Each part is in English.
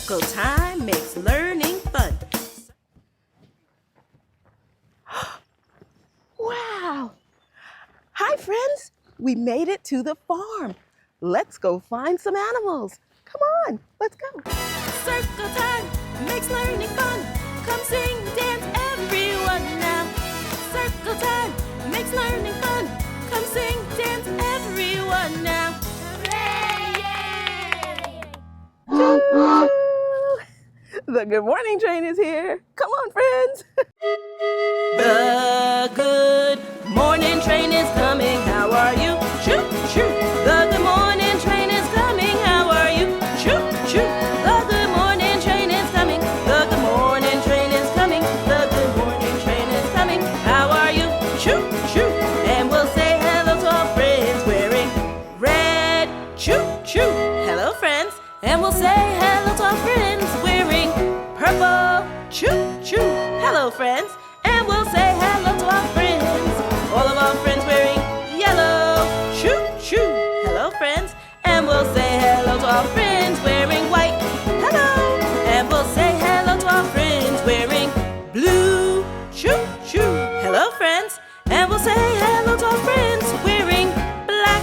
Circle time makes learning fun. Wow! Hi, friends! We made it to the farm. Let's go find some animals. Come on, let's go. Circle time makes learning fun. Come sing, dance, everyone now. Circle time makes learning fun. Come sing, dance, everyone now. Hooray! Yay! The good morning train is here. Come on, friends. The good morning train is coming. How are you? Choo, choo. The good morning train is coming. How are you? Choo, choo. The good morning train is coming. The good morning train is coming. The good morning train is coming. How are you? Choo, choo. And we'll say hello to our friends wearing red. Choo, choo. Hello, friends. And we'll say hello to our friends wearing purple. Choo, choo. Hello, friends. And we'll say hello to our friends. All of our friends wearing yellow. Choo, choo. Hello, friends. And we'll say hello to our friends wearing white. Hello. And we'll say hello to our friends wearing blue. Choo, choo. Hello, friends. And we'll say hello to our friends wearing black.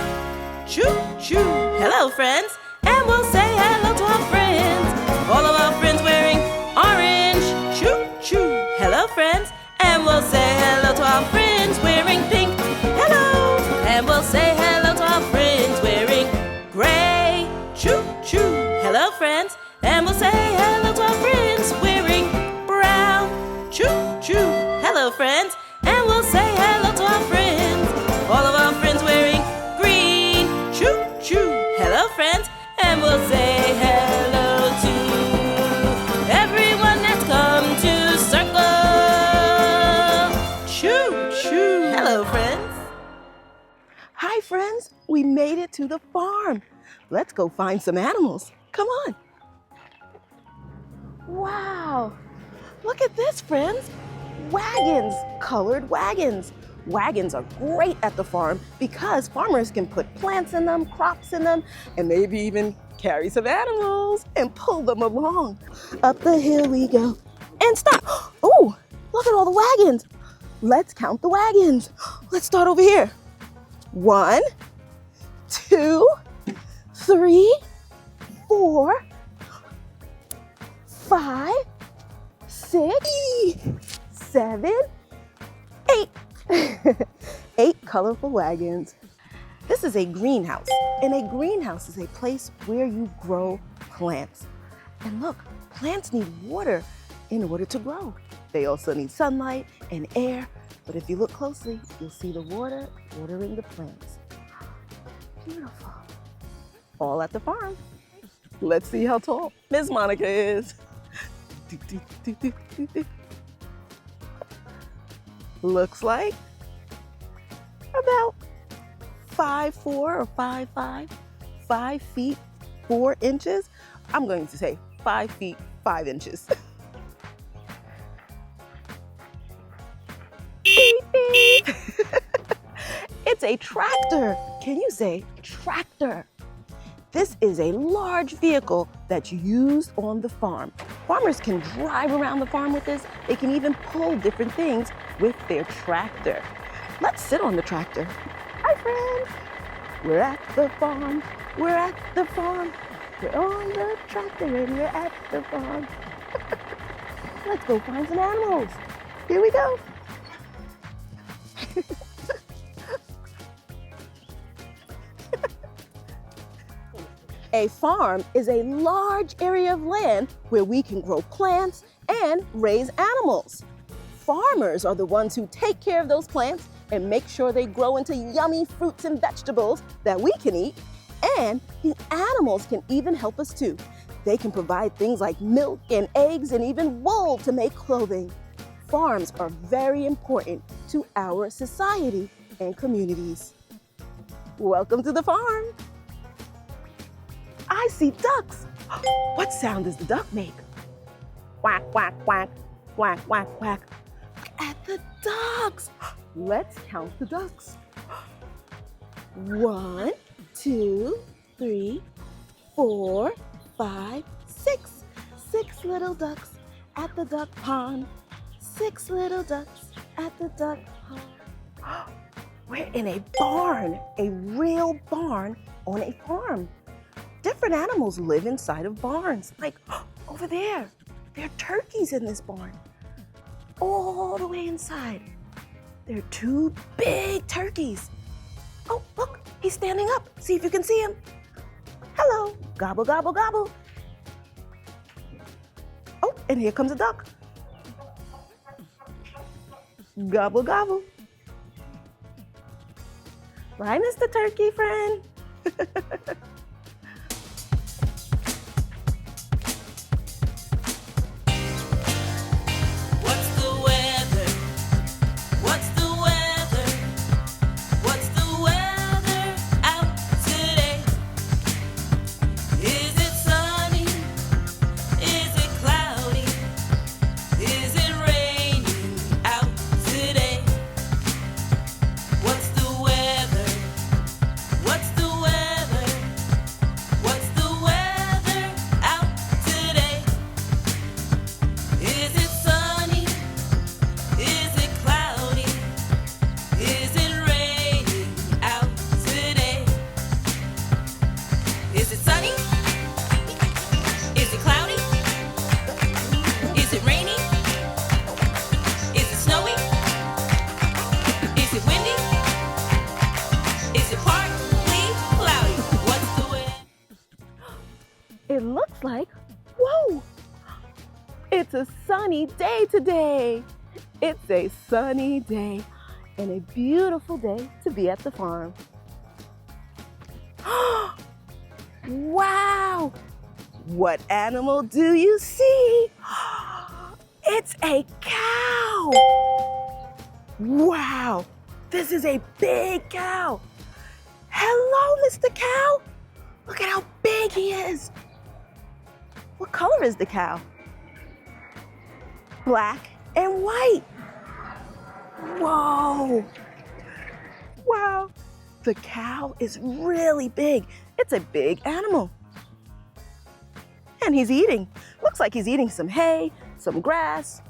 Choo, choo. Hello, friends. And we'll say hello to our friends. All of our friends wearing orange. Choo, choo. Hello, friends. And we'll say hello to our friends wearing pink. Hello. And we'll say hello to our friends wearing gray. Choo, choo. Hello, friends. And we'll say hello to our friends wearing brown. Choo, choo. Hello, friends. And we'll say hello to our friends. All of our friends wearing green. Choo, choo. Hello, friends. And we'll say hello to everyone that's come to circle. Choo, choo. Hello, friends. Hi, friends. We made it to the farm. Let's go find some animals. Come on. Wow. Look at this, friends. Wagons, colored wagons. Wagons are great at the farm because farmers can put plants in them, crops in them, and maybe even carry some animals and pull them along. Up the hill we go and stop. Oh, look at all the wagons. Let's count the wagons. Let's start over here. 1, 2, 3, 4, 5, 6, 7, 8. 8 colorful wagons. This is a greenhouse, and a greenhouse is a place where you grow plants. And look, plants need water in order to grow. They also need sunlight and air, but if you look closely, you'll see the water watering the plants. Beautiful. All at the farm. Let's see how tall Miss Monica is. Looks like about 5'4" or 5'5", 5 feet 4 inches. I'm going to say 5 feet 5 inches. Beep, beep. It's a tractor. Can you say tractor? This is a large vehicle that's used on the farm. Farmers can drive around the farm with this. They can even pull different things with their tractor. Let's sit on the tractor. Hi, friends. We're at the farm. We're at the farm. We're on the tractor and we're at the farm. Let's go find some animals. Here we go. A farm is a large area of land where we can grow plants and raise animals. Farmers are the ones who take care of those plants and make sure they grow into yummy fruits and vegetables that we can eat. And the animals can even help us too. They can provide things like milk and eggs and even wool to make clothing. Farms are very important to our society and communities. Welcome to the farm. I see ducks. What sound does the duck make? Quack, quack, quack, quack, quack, quack. Look at the ducks. Let's count the ducks. 1, 2, 3, 4, 5, 6, 6 little ducks at the duck pond. 6 little ducks at the duck pond. We're in a barn, a real barn on a farm. Different animals live inside of barns. Like over there, there are turkeys in this barn. All the way inside. There are 2 big turkeys. Oh, look, he's standing up. See if you can see him. Hello, gobble, gobble, gobble. Oh, and here comes a duck. Gobble, gobble. Bye, Mr. Turkey friend. It looks like, whoa, it's a sunny day today. It's a sunny day and a beautiful day to be at the farm. Wow, what animal do you see? It's a cow. Wow, this is a big cow. Hello, Mr. Cow. Look at how big he is. What color is the cow? Black and white. Whoa. Wow. The cow is really big. It's a big animal. And he's eating. Looks like he's eating some hay, some grass.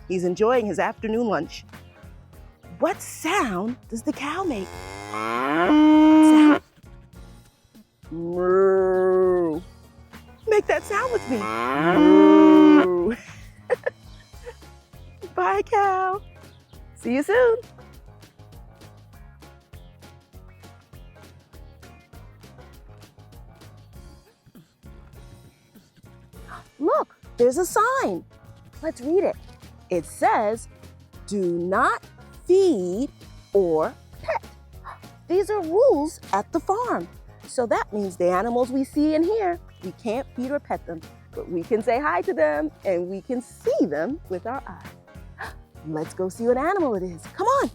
He's enjoying his afternoon lunch. What sound does the cow make? Sound? Moo. Make that sound with me. Moo. Bye, cow. See you soon. Look, there's a sign. Let's read it. It says, do not feed or pet. These are rules at the farm. So that means the animals we see and hear, we can't feed or pet them, but we can say hi to them and we can see them with our eyes. Let's go see what animal it is. Come on.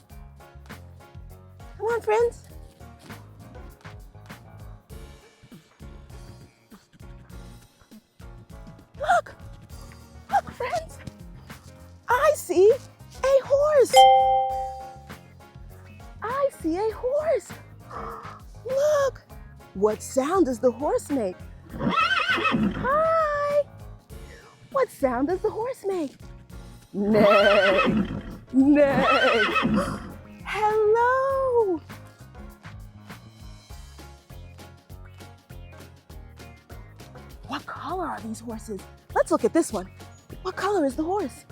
Come on, friends. Look. Look, friends. I see a horse. I see a horse. Look. What sound does the horse make? Hi. What sound does the horse make? Neigh. Neigh. Hello. What color are these horses? Let's look at this one. What color is the horse?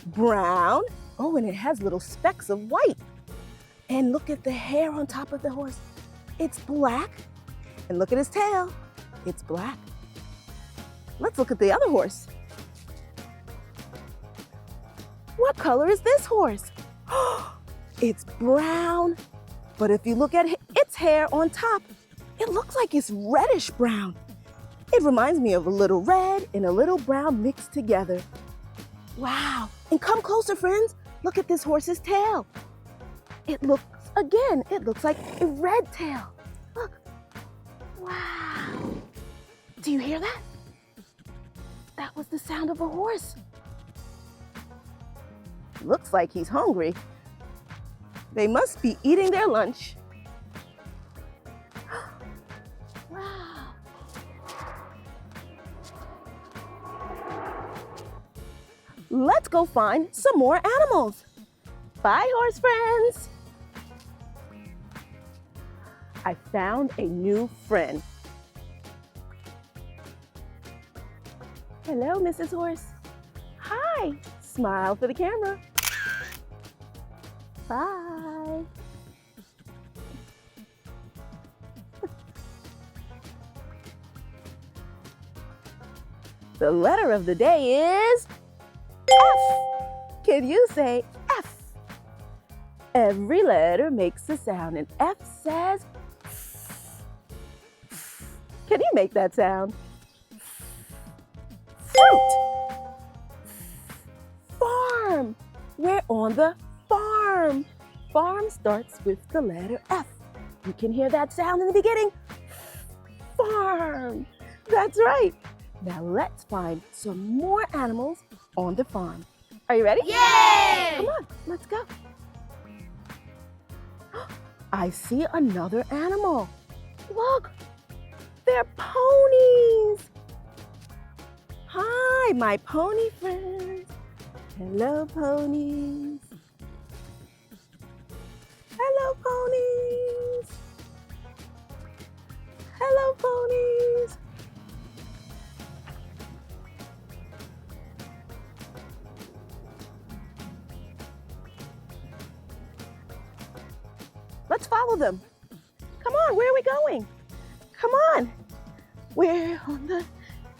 Brown. Oh, and it has little specks of white. And look at the hair on top of the horse. It's black. And look at his tail. It's black. Let's look at the other horse. What color is this horse? It's brown. But if you look at its hair on top, it looks like it's reddish brown. It reminds me of a little red and a little brown mixed together. Wow. And come closer, friends. Look at this horse's tail. It looks like a red tail. Look. Wow. Do you hear that? That was the sound of a horse. Looks like he's hungry. They must be eating their lunch. Wow. go find some more animals. Bye, horse friends. I found a new friend. Hello, Mrs. Horse. Hi. Smile for the camera. Bye. The letter of the day is F. Can you say F? Every letter makes a sound, and F says Can you make that sound? Fruit. Farm. We're on the farm. Farm starts with the letter F. You can hear that sound in the beginning. Farm. That's right. Now let's find some more animals on the farm. Are you ready? Yay! Come on, let's go. I see another animal. Look, they're ponies. Hi, my pony friends. Hello, ponies. Hello, ponies. Hello, ponies. Let's follow them. Come on, where are we going? Come on. We're on the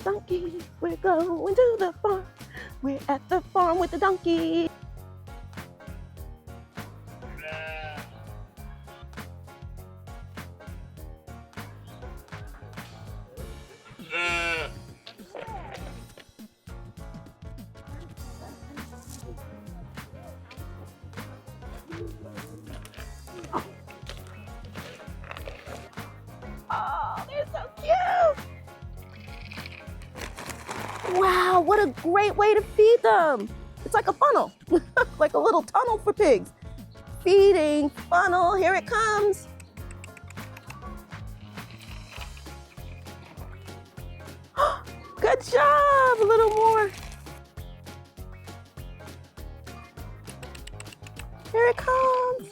donkey. We're going to the farm. We're at the farm with the donkey. Oh, they're so cute. Wow, what a great way to feed them. It's like a funnel, like a little tunnel for pigs. Feeding funnel, here it comes. Good job, a little more. Here it comes.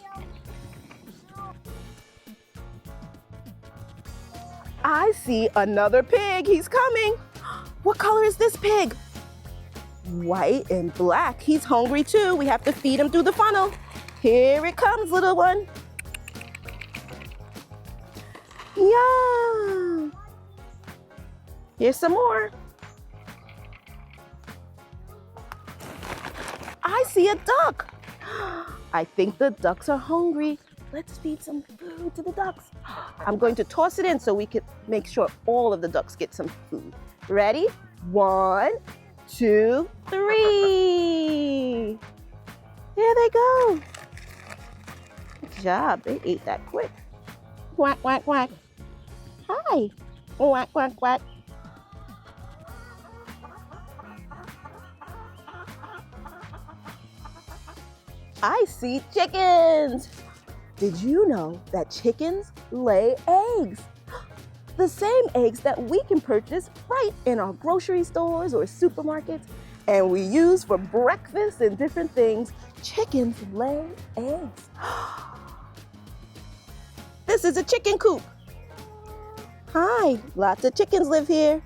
I see another pig, he's coming. What color is this pig? White and black. He's hungry too. We have to feed him through the funnel. Here it comes, little one. Yum. Here's some more. I see a duck. I think the ducks are hungry. Let's feed some food to the ducks. I'm going to toss it in so we can make sure all of the ducks get some food. Ready? 1, 2, 3. There they go. Good job. They ate that quick. Quack, quack, quack. Hi. Quack, quack, quack. I see chickens. Did you know that chickens lay eggs? The same eggs that we can purchase right in our grocery stores or supermarkets, and we use for breakfast and different things. Chickens lay eggs. This is a chicken coop. Hi, lots of chickens live here.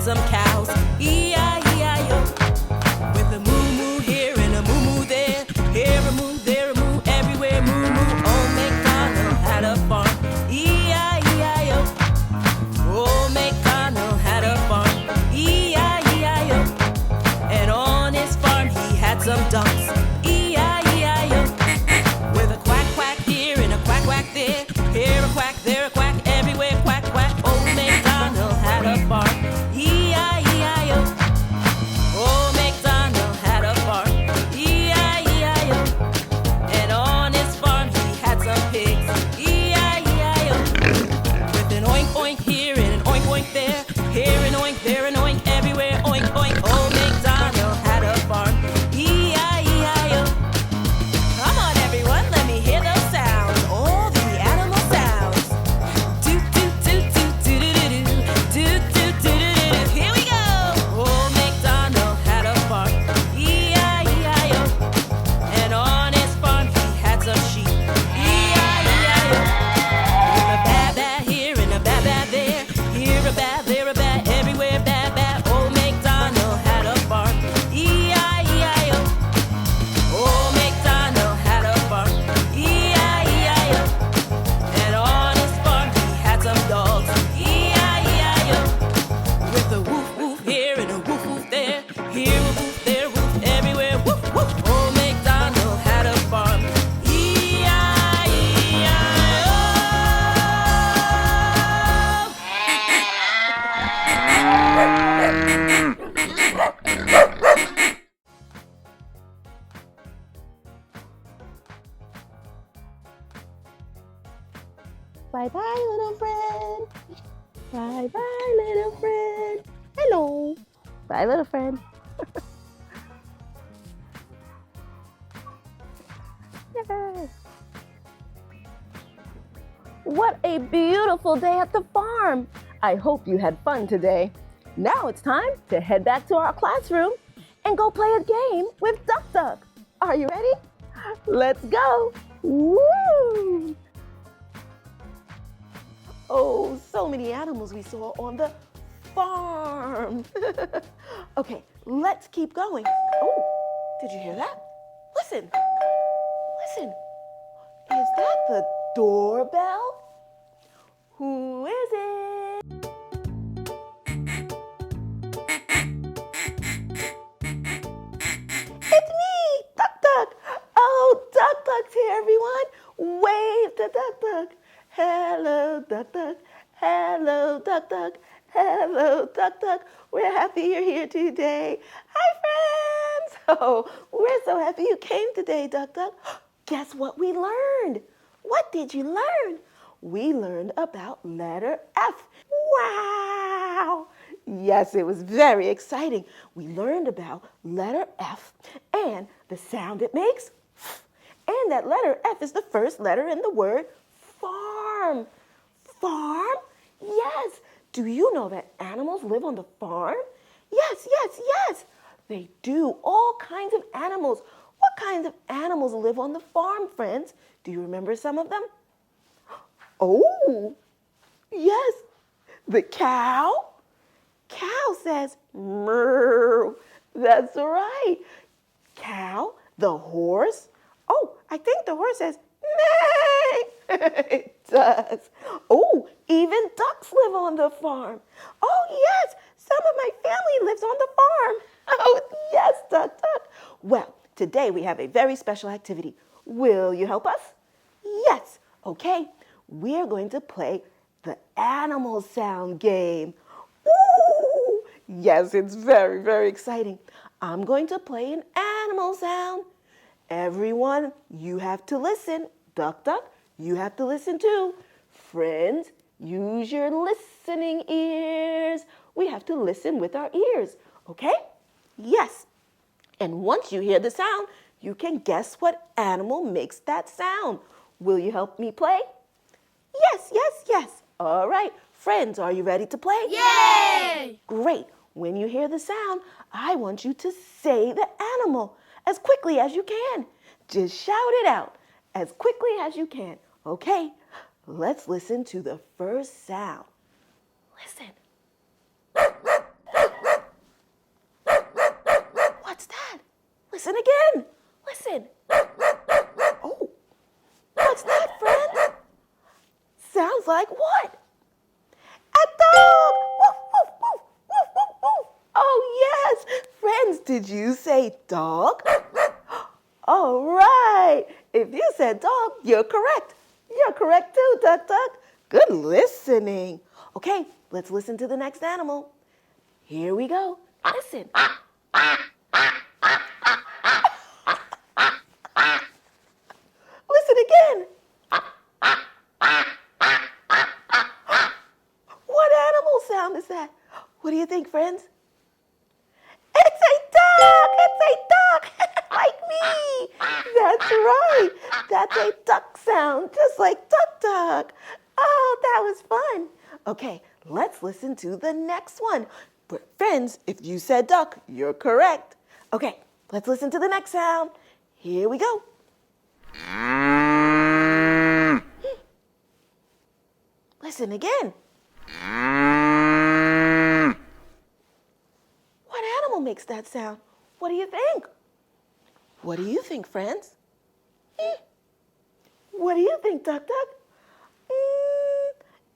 Some cows, E-I-E. Bye-bye, little friend. Bye-bye, little friend. Hello. Bye, little friend. Yay. What a beautiful day at the farm. I hope you had fun today. Now it's time to head back to our classroom and go play a game with Duck Duck. Are you ready? Let's go. Woo! Oh, so many animals we saw on the farm. Okay, let's keep going. Oh, did you hear that? Listen. Listen. Is that the doorbell? Who is it? It's me, Duck Duck. Oh, Duck Duck's here, everyone. Wave to Duck Duck. Hello, Duck Duck. Hello, Duck Duck. Hello, Duck Duck. We're happy you're here today. Hi, friends. Oh, we're so happy you came today, Duck Duck. Guess what we learned? What did you learn? We learned about letter F. Wow! Yes, it was very exciting. We learned about letter F and the sound it makes. And that letter F is the first letter in the word farm. Farm? Yes. Do you know that animals live on the farm? Yes, yes, yes. They do. All kinds of animals. What kinds of animals live on the farm, friends? Do you remember some of them? Oh, yes. The cow. Cow says moo. That's right. Cow. The horse. Oh, I think the horse says neigh. It does. Oh, even ducks live on the farm. Oh, yes. Some of my family lives on the farm. Oh, yes, Duck Duck. Well, today we have a very special activity. Will you help us? Yes. Okay. We're going to play the animal sound game. Ooh! Yes, it's very, very exciting. I'm going to play an animal sound. Everyone, you have to listen. Duck Duck, you have to listen too. Friends, use your listening ears. We have to listen with our ears, okay? Yes. And once you hear the sound, you can guess what animal makes that sound. Will you help me play? Yes, yes, yes. All right. Friends, are you ready to play? Yay! Great. When you hear the sound, I want you to say the animal as quickly as you can. Just shout it out as quickly as you can. Okay, let's listen to the first sound. Listen. What's that? Listen again. Listen. Oh, what's that, friend? Sounds like what? A dog! Woof, woof, woof, woof, woof, woof. Oh, yes. Friends, did you say dog? All right. If you said dog, you're correct. You're correct too, Duck Duck. Good listening. Okay, let's listen to the next animal. Here we go. Listen. Listen again. What animal sound is that? What do you think, friends? It's a duck! It's a duck! Like me! That's right! That's a duck sound, just like Duck Duck. Oh, that was fun. Okay, let's listen to the next one. But friends, if you said duck, you're correct. Okay, let's listen to the next sound. Here we go. Listen again. What animal makes that sound? What do you think? What do you think, friends? What do you think, Duck Duck?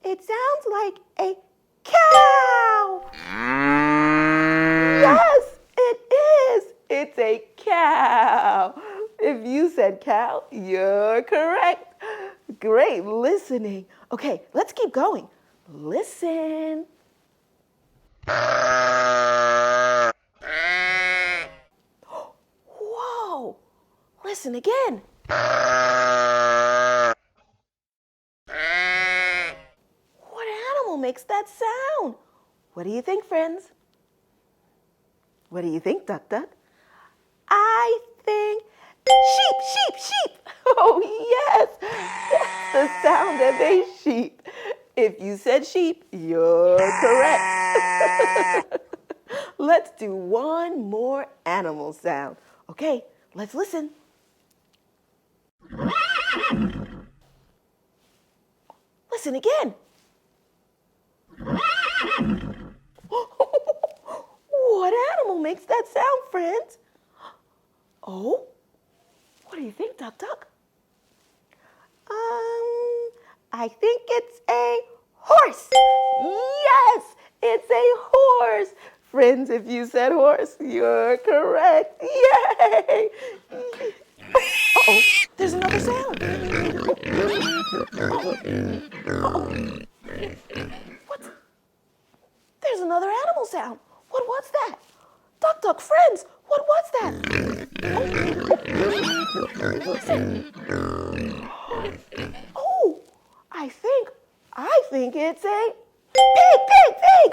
It sounds like a cow. Yes, it is. It's a cow. If you said cow, you're correct. Great listening. Okay, let's keep going. Listen. Whoa. Listen again. makes that sound? What do you think, friends? What do you think, Duck Duck? I think sheep, sheep, sheep. Oh, yes, that's the sound of a sheep. If you said sheep, you're correct. Let's do one more animal sound. Okay, let's listen. Listen again. What animal makes that sound, friends? Oh, what do you think, Duck Duck? I think it's a horse. Yes, it's a horse. Friends, if you said horse, you're correct. Yay! Uh-oh, there's another sound. What's... There's another animal sound. What was that? Duck Duck, friends, what was that? Oh, I think it's a pig, pig, pig.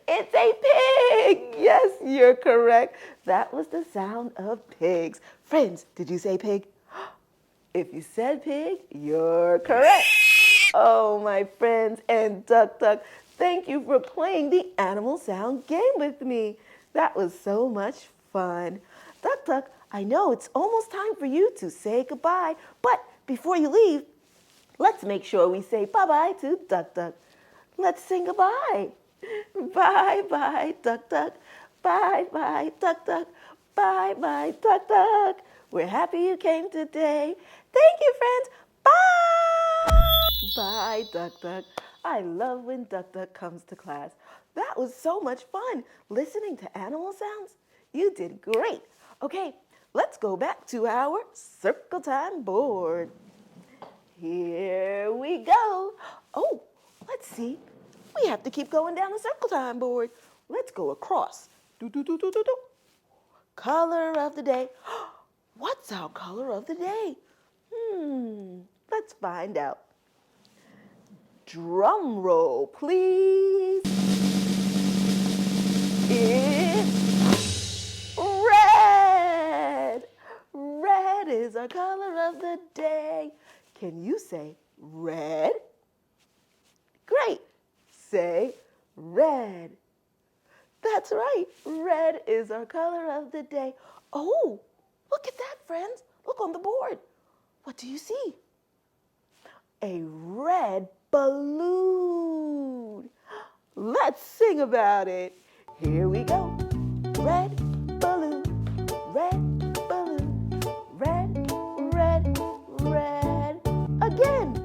It's a pig. Yes, you're correct. That was the sound of pigs. Friends, did you say pig? If you said pig, you're correct. Oh, my friends and Duck Duck, thank you for playing the animal sound game with me. That was so much fun. Duck Duck, I know it's almost time for you to say goodbye, but before you leave, let's make sure we say bye-bye to Duck Duck. Let's sing goodbye. Bye-bye, Duck Duck. Bye-bye, Duck Duck. Bye-bye, Duck Duck. We're happy you came today. Thank you, friends. Bye! Bye, Duck Duck. I love when Duck Duck comes to class. That was so much fun listening to animal sounds. You did great. Okay, let's go back to our circle time board. Here we go. Oh, let's see. We have to keep going down the circle time board. Let's go across. Do, do, do, do, do, do. Color of the day. What's our color of the day? Let's find out. Drum roll, please. It's red. Red is our color of the day. Can you say red? Great. Say red. That's right. Red is our color of the day. Oh, look at that, friends. Look on the board. What do you see? A red balloon. Let's sing about it. Here we go. Red balloon, red balloon, red, red, red. Again.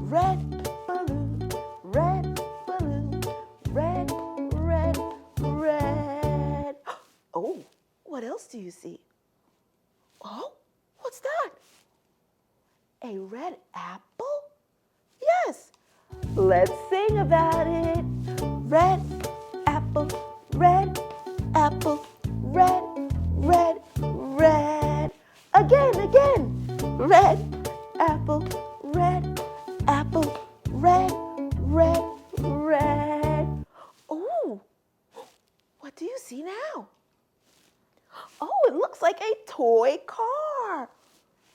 Red balloon, red balloon, red, red, red. Oh, what else do you see? Oh, what's that? A red apple? Yes. Let's sing about it. Red apple, red apple, red, red, red. Again, again. Red apple, red apple, red, red, red. Oh, what do you see now? Oh, it looks like a toy car.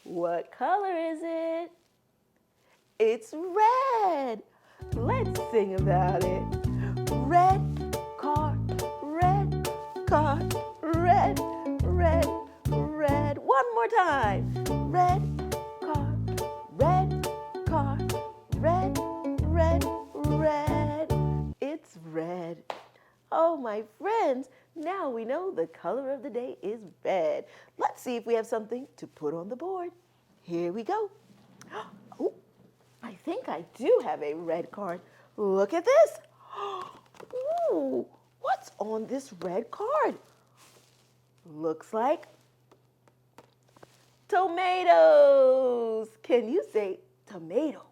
What color is it? It's red. Let's sing about it. Red car, red car, red, red, red. One more time. Red car, red car, red, red, red. It's red. Oh, my friends, now we know the color of the day is red. Let's see if we have something to put on the board. Here we go. Oh, I think I do have a red card. Look at this. Ooh, what's on this red card? Looks like tomatoes. Can you say tomato?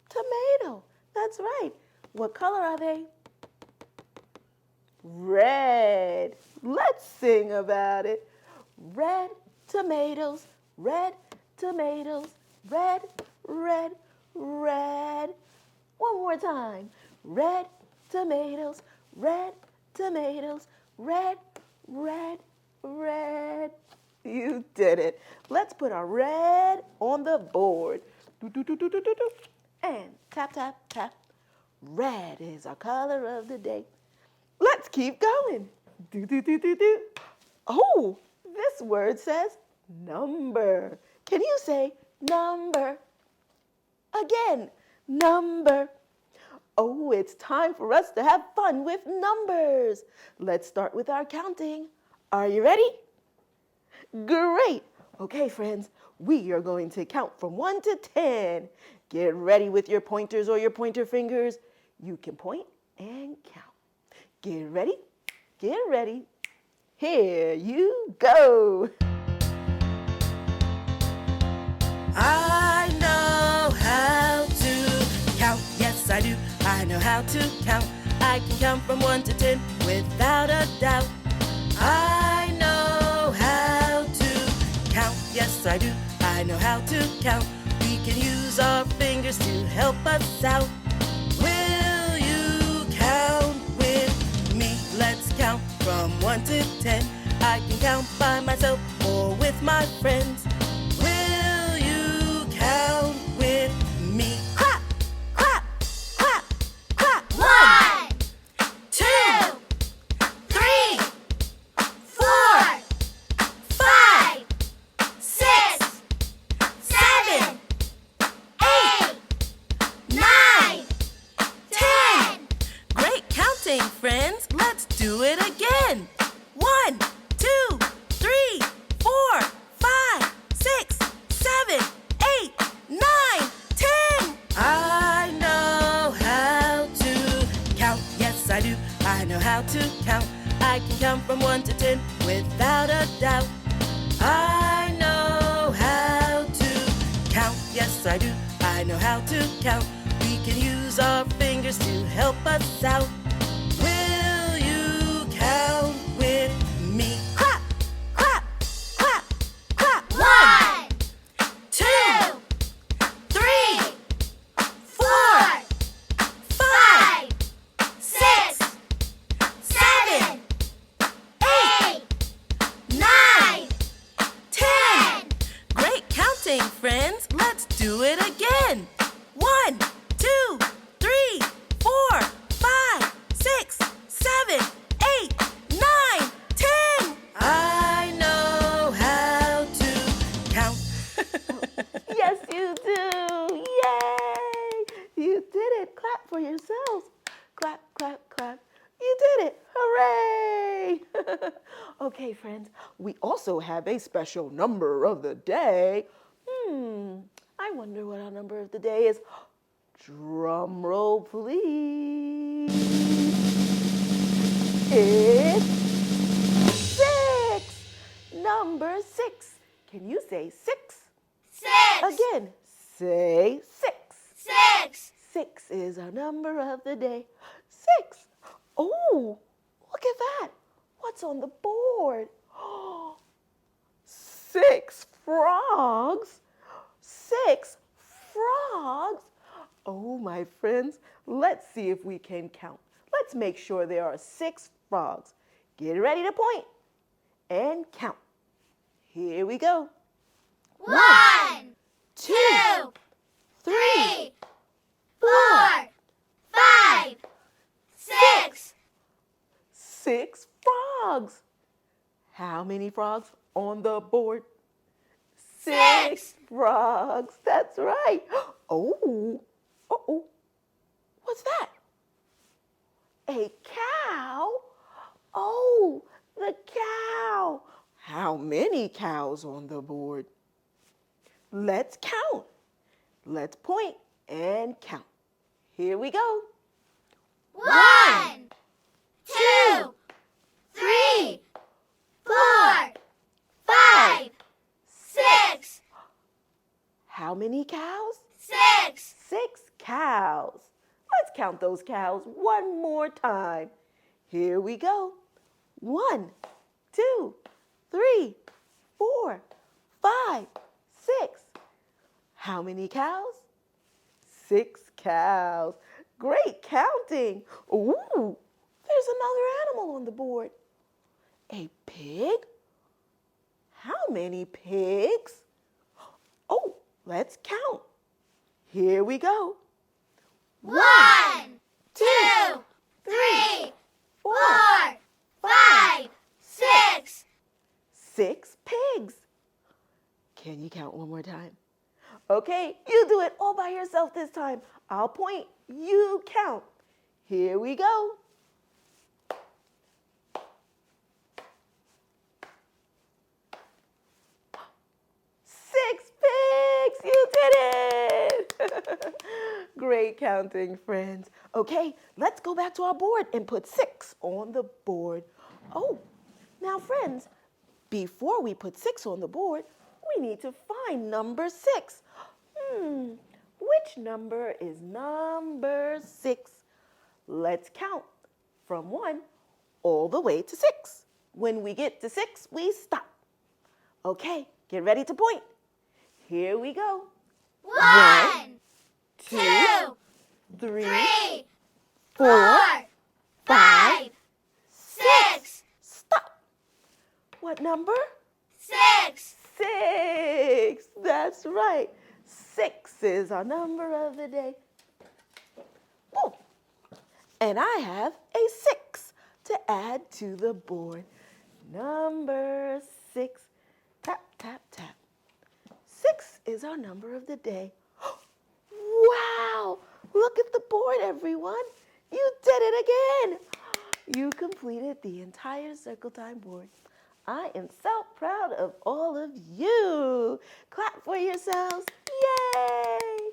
Tomato. That's right. What color are they? Red. Let's sing about it. Red tomatoes, red tomatoes, red, red, red. One more more time. Red tomatoes, red tomatoes, red, red, red. You did it. Let's put our red on the board. Do, do, do, do, do, do, do. And tap, tap, tap. Red is our color of the day. Let's keep going. Do, do, do, do, do. Oh, this word says number. Can you say number? Again, number. Oh, it's time for us to have fun with numbers. Let's start with our counting. Are you ready? Great. Okay, friends, we are going to count from 1 to 10. Get ready with your pointers or your pointer fingers. You can point and count. Get ready. Get ready. Here you go. I know how to count. Yes, I do. I know how to count. I can count from 1 to 10 without a doubt. I know how to count. Yes, I do. I know how to count. We can use our fingers to help us out. Will you count with me? Let's count from 1 to 10. I can count by myself or with my friends. Will you count with me? Clap, clap, clap, clap. 1, 2, 3, 4, 5, 6, 7, 8, 9, 10. Great counting, friends. Let's do it again. 1, 2, 3, 4, 5, 6, 7, 8, 9, 10. I know how to count. Yes, I do. I know how to count. I can count from 1 to 10 without a doubt. I know how to count. Yes, I do. I know how to count. We can use our fingers to help us out. Will you count with me? Clap, clap, clap, clap. 1, 2, 3, 4, 5, 6, 7, 8, 9, 10. Great counting, friends. Let's do it again. 1, 2, 3, 4, 5, 6, 7, 8, 9, 10. I know how to count. Yes, you do. Yay! You did it. Clap for yourselves. Clap, clap, clap. You did it. Hooray! Okay, friends, we also have a special number of the day. I wonder what our number of the day is. Drum roll, please. It's 6. Number 6. Can you say 6? 6. Again, say 6. 6. 6 is our number of the day. 6. Oh, look at that. What's on the board? 6 frogs. 6 frogs. Oh, my friends, let's see if we can count. Let's make sure there are 6 frogs. Get ready to point and count. Here we go. 1, 2, 3, 4, 5, 6. 6 frogs. How many frogs on the board? 6 frogs. That's right. Oh, uh-oh. What's that? A cow? Oh, the cow. How many cows on the board? Let's count. Let's point and count. Here we go. 1, 2, 3, 4, 5, 6. How many cows? 6. 6 cows. Let's count those cows one more time. Here we go. 1, 2, 3, 4, 5, 6. How many cows? 6 cows. Great counting. Ooh, there's another animal on the board. A pig? How many pigs? Oh, let's count. Here we go. 1, 2, 3, 4, 5, 6. 6 pigs. Can you count one more time? Okay, you do it all by yourself this time. I'll point, you count. Here we go. 6 pigs, you did it. Great counting, friends. Okay, let's go back to our board and put 6 on the board. Oh, now friends, before we put 6 on the board, we need to find number 6. Which number is number 6? Let's count from 1 all the way to 6. When we get to 6, we stop. Okay, get ready to point. Here we go. 1, 2, 3, 3, 4, 5, 6. Stop. What number? 6. 6. That's right. 6 is our number of the day. Boom. And I have a 6 to add to the board. Number 6. Tap, tap, tap. 6 is our number of the day. Wow! Look at the board, everyone. You did it again. You completed the entire Circle Time board. I am so proud of all of you. Clap for yourselves. Yay!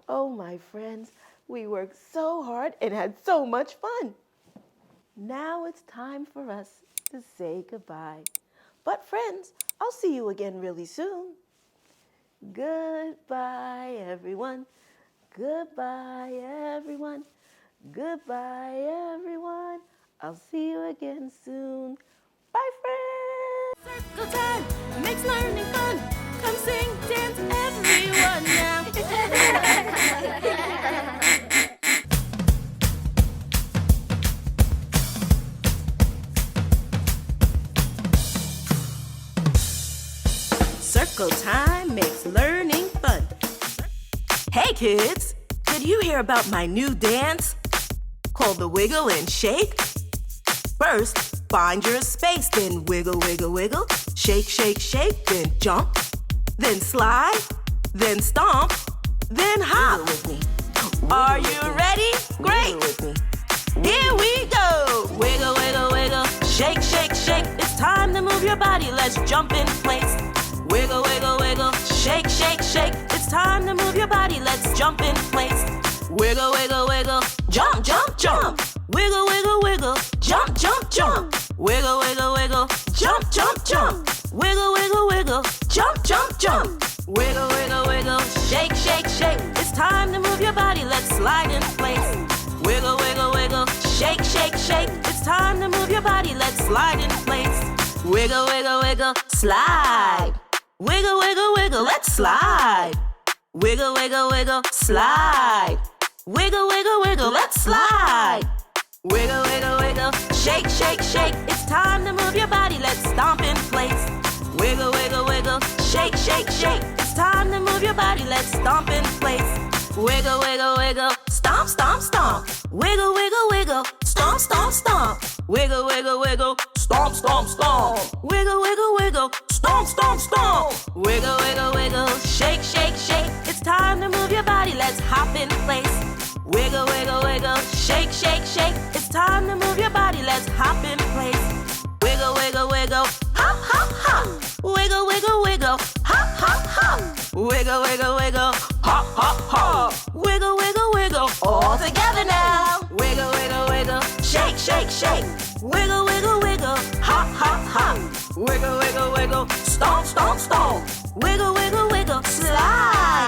Oh, my friends, we worked so hard and had so much fun. Now it's time for us to say goodbye. But friends, I'll see you again really soon. Goodbye, everyone. Goodbye, everyone. Goodbye, everyone. I'll see you again soon. Bye, friends. Circle time makes learning fun. Come sing, dance, everyone now. Circle time makes learning fun. Hey kids, did you hear about my new dance called the Wiggle and Shake? First, find your space, then wiggle, wiggle, wiggle. Shake, shake, shake, then jump. Then slide, then stomp, then hop. With me. Are you ready? Great! With me. Here we go! Wiggle, wiggle, wiggle. Shake, shake, shake. It's time to move your body. Let's jump in place. Wiggle, wiggle, wiggle. Shake, shake, shake. It's time to move your body. Let's jump in place. Wiggle, wiggle, wiggle. Jump, jump, jump. Wiggle, wiggle, wiggle. Jump, jump, jump. Wiggle, wiggle, wiggle. Jump, jump, jump. Wiggle, wiggle, wiggle. Jump, jump, jump. Wiggle, wiggle, wiggle. Shake, shake, shake. It's time to move your body. Let's slide in place. Wiggle, wiggle, wiggle. Shake, shake, shake. It's time to move your body. Let's slide in place. Wiggle, wiggle, wiggle. Slide. Wiggle, wiggle, wiggle. Let's slide. Wiggle, wiggle, wiggle. Slide. Wiggle, wiggle, wiggle. Let's slide. Wiggle, wiggle, wiggle. Shake, shake, shake. It's time to move your body. Let's stomp in place. Wiggle, wiggle, wiggle. Shake, shake, shake. It's time to move your body. Let's stomp in place. Wiggle, wiggle, wiggle. Stomp, stomp, stomp. Wiggle, wiggle, wiggle. Stomp, stomp, stomp. Wiggle, wiggle, wiggle. Stomp, stomp, stomp. Wiggle, wiggle, wiggle. Stomp, stomp, stomp. Wiggle, wiggle, wiggle. Shake, shake, shake. It's time to move your body. Let's hop in place. Wiggle, wiggle, wiggle. Shake, shake, shake. It's time to move your body. Let's hop in place. Wiggle, wiggle, wiggle. Hop, hop, hop. Wiggle, wiggle, wiggle. Hop, hop, hop. Wiggle, wiggle, wiggle. Hop, hop, hop. Wiggle, wiggle, wiggle. All together now. Wiggle, wiggle, wiggle. Shake, shake, shake. Wiggle, wiggle, wiggle. Hop, hop, hop. Wiggle, wiggle, wiggle. Stomp, stomp, stomp. Wiggle, wiggle, wiggle. Slide.